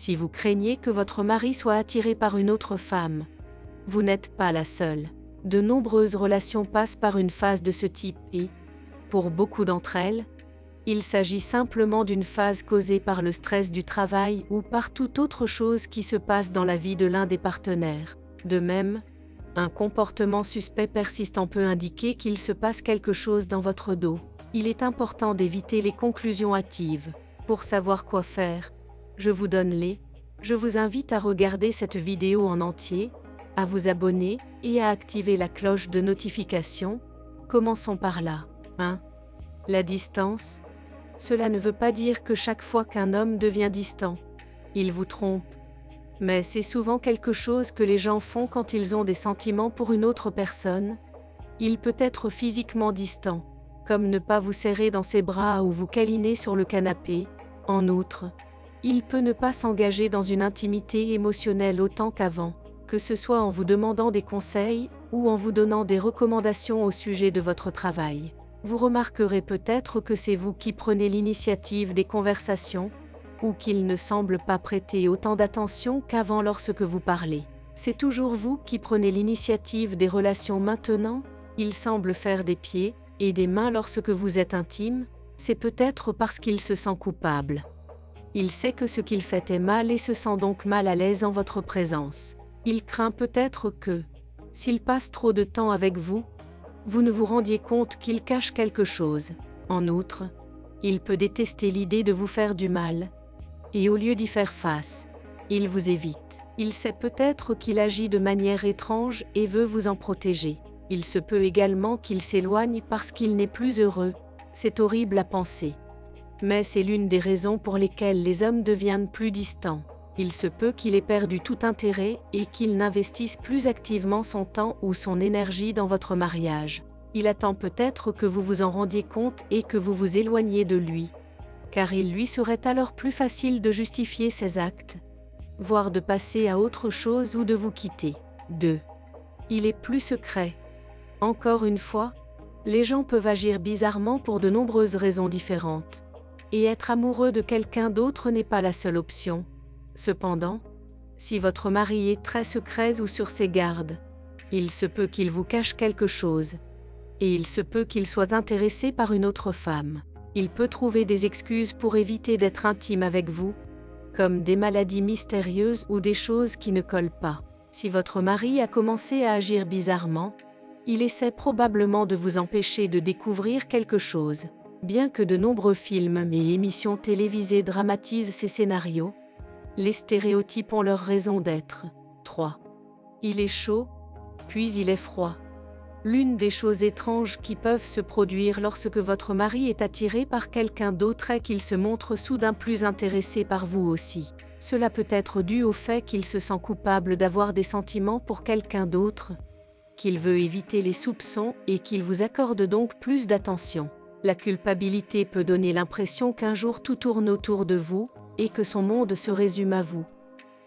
Si vous craignez que votre mari soit attiré par une autre femme, vous n'êtes pas la seule. De nombreuses relations passent par une phase de ce type et, pour beaucoup d'entre elles, il s'agit simplement d'une phase causée par le stress du travail ou par toute autre chose qui se passe dans la vie de l'un des partenaires. De même, un comportement suspect persistant peut indiquer qu'il se passe quelque chose dans votre dos. Il est important d'éviter les conclusions hâtives. Pour savoir quoi faire, je vous invite à regarder cette vidéo en entier, à vous abonner et à activer la cloche de notification. Commençons par là. 1. La distance. Cela ne veut pas dire que chaque fois qu'un homme devient distant, il vous trompe. Mais c'est souvent quelque chose que les gens font quand ils ont des sentiments pour une autre personne. Il peut être physiquement distant, comme ne pas vous serrer dans ses bras ou vous câliner sur le canapé. En outre, il peut ne pas s'engager dans une intimité émotionnelle autant qu'avant, que ce soit en vous demandant des conseils ou en vous donnant des recommandations au sujet de votre travail. Vous remarquerez peut-être que c'est vous qui prenez l'initiative des conversations, ou qu'il ne semble pas prêter autant d'attention qu'avant lorsque vous parlez. C'est toujours vous qui prenez l'initiative des relations maintenant. Il semble faire des pieds et des mains lorsque vous êtes intime. C'est peut-être parce qu'il se sent coupable. Il sait que ce qu'il fait est mal et se sent donc mal à l'aise en votre présence. Il craint peut-être que, s'il passe trop de temps avec vous, vous ne vous rendiez compte qu'il cache quelque chose. En outre, il peut détester l'idée de vous faire du mal, et au lieu d'y faire face, il vous évite. Il sait peut-être qu'il agit de manière étrange et veut vous en protéger. Il se peut également qu'il s'éloigne parce qu'il n'est plus heureux. C'est horrible à penser. Mais c'est l'une des raisons pour lesquelles les hommes deviennent plus distants. Il se peut qu'il ait perdu tout intérêt et qu'il n'investisse plus activement son temps ou son énergie dans votre mariage. Il attend peut-être que vous vous en rendiez compte et que vous vous éloigniez de lui, car il lui serait alors plus facile de justifier ses actes, voire de passer à autre chose ou de vous quitter. 2. Il est plus secret. Encore une fois, les gens peuvent agir bizarrement pour de nombreuses raisons différentes. Et être amoureux de quelqu'un d'autre n'est pas la seule option. Cependant, si votre mari est très secret ou sur ses gardes, il se peut qu'il vous cache quelque chose. Et il se peut qu'il soit intéressé par une autre femme. Il peut trouver des excuses pour éviter d'être intime avec vous, comme des maladies mystérieuses ou des choses qui ne collent pas. Si votre mari a commencé à agir bizarrement, il essaie probablement de vous empêcher de découvrir quelque chose. Bien que de nombreux films et émissions télévisées dramatisent ces scénarios, les stéréotypes ont leur raison d'être. 3. Il est chaud, puis il est froid. L'une des choses étranges qui peuvent se produire lorsque votre mari est attiré par quelqu'un d'autre est qu'il se montre soudain plus intéressé par vous aussi. Cela peut être dû au fait qu'il se sent coupable d'avoir des sentiments pour quelqu'un d'autre, qu'il veut éviter les soupçons et qu'il vous accorde donc plus d'attention. La culpabilité peut donner l'impression qu'un jour tout tourne autour de vous, et que son monde se résume à vous.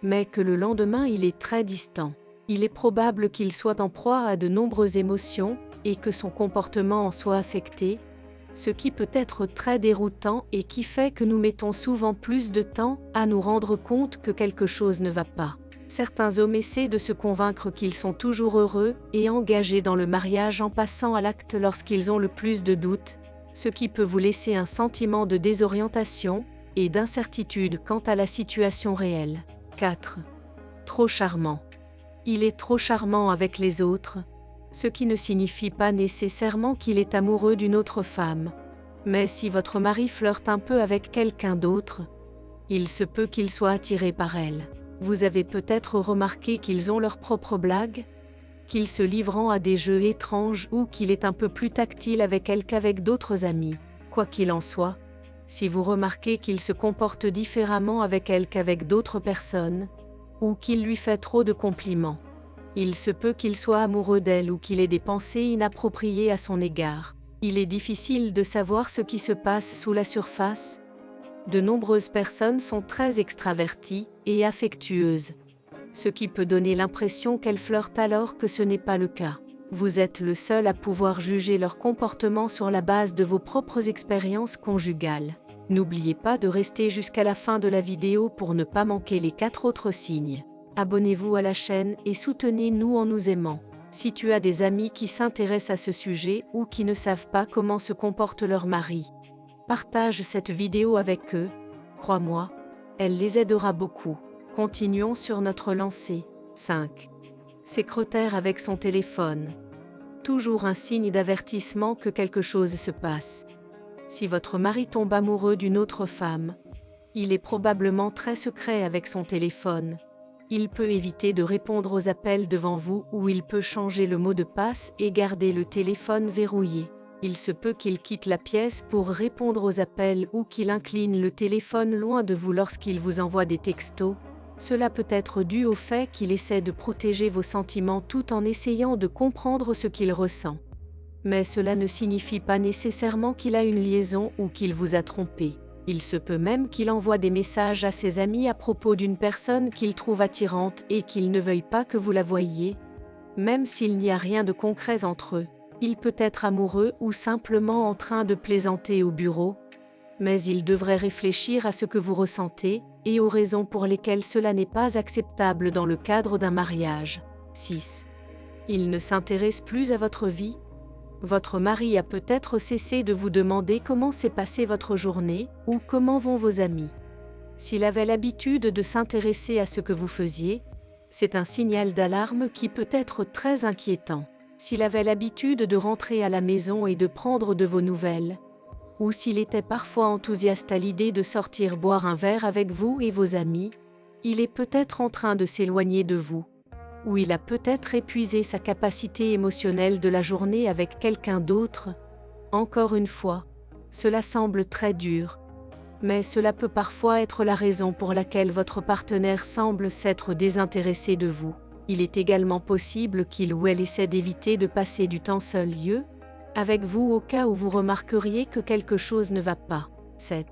Mais que le lendemain il est très distant. Il est probable qu'il soit en proie à de nombreuses émotions, et que son comportement en soit affecté, ce qui peut être très déroutant et qui fait que nous mettons souvent plus de temps à nous rendre compte que quelque chose ne va pas. Certains hommes essaient de se convaincre qu'ils sont toujours heureux et engagés dans le mariage en passant à l'acte lorsqu'ils ont le plus de doutes, ce qui peut vous laisser un sentiment de désorientation et d'incertitude quant à la situation réelle. 4. Trop charmant. Il est trop charmant avec les autres, ce qui ne signifie pas nécessairement qu'il est amoureux d'une autre femme. Mais si votre mari flirte un peu avec quelqu'un d'autre, il se peut qu'il soit attiré par elle. Vous avez peut-être remarqué qu'ils ont leurs propres blagues, qu'il se livrant à des jeux étranges ou qu'il est un peu plus tactile avec elle qu'avec d'autres amis. Quoi qu'il en soit, si vous remarquez qu'il se comporte différemment avec elle qu'avec d'autres personnes, ou qu'il lui fait trop de compliments, il se peut qu'il soit amoureux d'elle ou qu'il ait des pensées inappropriées à son égard. Il est difficile de savoir ce qui se passe sous la surface. De nombreuses personnes sont très extraverties et affectueuses, ce qui peut donner l'impression qu'elles flirtent alors que ce n'est pas le cas. Vous êtes le seul à pouvoir juger leur comportement sur la base de vos propres expériences conjugales. N'oubliez pas de rester jusqu'à la fin de la vidéo pour ne pas manquer les 4 autres signes. Abonnez-vous à la chaîne et soutenez-nous en nous aimant. Si tu as des amis qui s'intéressent à ce sujet ou qui ne savent pas comment se comporte leur mari, partage cette vidéo avec eux, crois-moi, elle les aidera beaucoup. Continuons sur notre lancée. 5. Secrétaire avec son téléphone. Toujours un signe d'avertissement que quelque chose se passe. Si votre mari tombe amoureux d'une autre femme, il est probablement très secret avec son téléphone. Il peut éviter de répondre aux appels devant vous ou il peut changer le mot de passe et garder le téléphone verrouillé. Il se peut qu'il quitte la pièce pour répondre aux appels ou qu'il incline le téléphone loin de vous lorsqu'il vous envoie des textos. Cela peut être dû au fait qu'il essaie de protéger vos sentiments tout en essayant de comprendre ce qu'il ressent. Mais cela ne signifie pas nécessairement qu'il a une liaison ou qu'il vous a trompé. Il se peut même qu'il envoie des messages à ses amis à propos d'une personne qu'il trouve attirante et qu'il ne veuille pas que vous la voyiez. Même s'il n'y a rien de concret entre eux, il peut être amoureux ou simplement en train de plaisanter au bureau. Mais il devrait réfléchir à ce que vous ressentez et aux raisons pour lesquelles cela n'est pas acceptable dans le cadre d'un mariage. 6. Il ne s'intéresse plus à votre vie. Votre mari a peut-être cessé de vous demander comment s'est passée votre journée ou comment vont vos amis. S'il avait l'habitude de s'intéresser à ce que vous faisiez, c'est un signal d'alarme qui peut être très inquiétant. S'il avait l'habitude de rentrer à la maison et de prendre de vos nouvelles, ou s'il était parfois enthousiaste à l'idée de sortir boire un verre avec vous et vos amis, il est peut-être en train de s'éloigner de vous. Ou il a peut-être épuisé sa capacité émotionnelle de la journée avec quelqu'un d'autre. Encore une fois, cela semble très dur, mais cela peut parfois être la raison pour laquelle votre partenaire semble s'être désintéressé de vous. Il est également possible qu'il ou elle essaie d'éviter de passer du temps seul avec vous au cas où vous remarqueriez que quelque chose ne va pas. 7.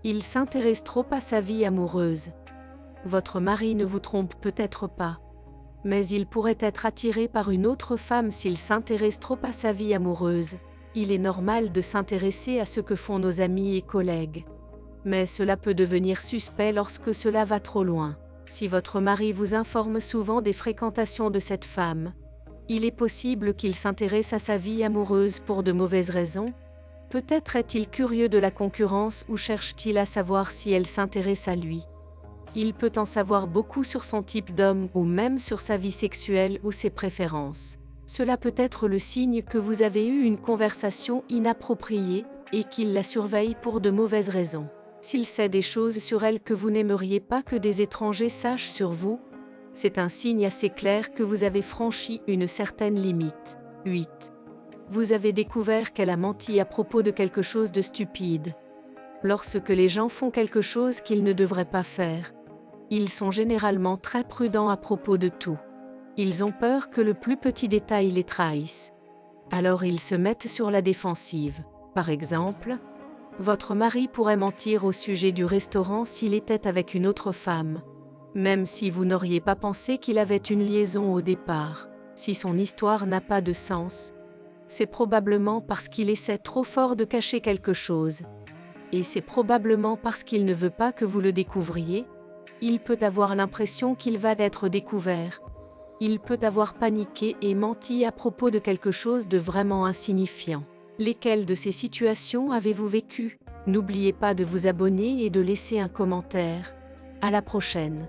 Il s'intéresse trop à sa vie amoureuse. Votre mari ne vous trompe peut-être pas, mais il pourrait être attiré par une autre femme s'il s'intéresse trop à sa vie amoureuse. Il est normal de s'intéresser à ce que font nos amis et collègues. Mais cela peut devenir suspect lorsque cela va trop loin. Si votre mari vous informe souvent des fréquentations de cette femme, il est possible qu'il s'intéresse à sa vie amoureuse pour de mauvaises raisons. Peut-être est-il curieux de la concurrence ou cherche-t-il à savoir si elle s'intéresse à lui. Il peut en savoir beaucoup sur son type d'homme ou même sur sa vie sexuelle ou ses préférences. Cela peut être le signe que vous avez eu une conversation inappropriée et qu'il la surveille pour de mauvaises raisons. S'il sait des choses sur elle que vous n'aimeriez pas que des étrangers sachent sur vous, c'est un signe assez clair que vous avez franchi une certaine limite. 8. Vous avez découvert qu'elle a menti à propos de quelque chose de stupide. Lorsque les gens font quelque chose qu'ils ne devraient pas faire, ils sont généralement très prudents à propos de tout. Ils ont peur que le plus petit détail les trahisse. Alors ils se mettent sur la défensive. Par exemple, votre mari pourrait mentir au sujet du restaurant s'il était avec une autre femme, même si vous n'auriez pas pensé qu'il avait une liaison au départ. Si son histoire n'a pas de sens, c'est probablement parce qu'il essaie trop fort de cacher quelque chose. Et c'est probablement parce qu'il ne veut pas que vous le découvriez. Il peut avoir l'impression qu'il va être découvert. Il peut avoir paniqué et menti à propos de quelque chose de vraiment insignifiant. Lesquelles de ces situations avez-vous vécu? N'oubliez pas de vous abonner et de laisser un commentaire. À la prochaine.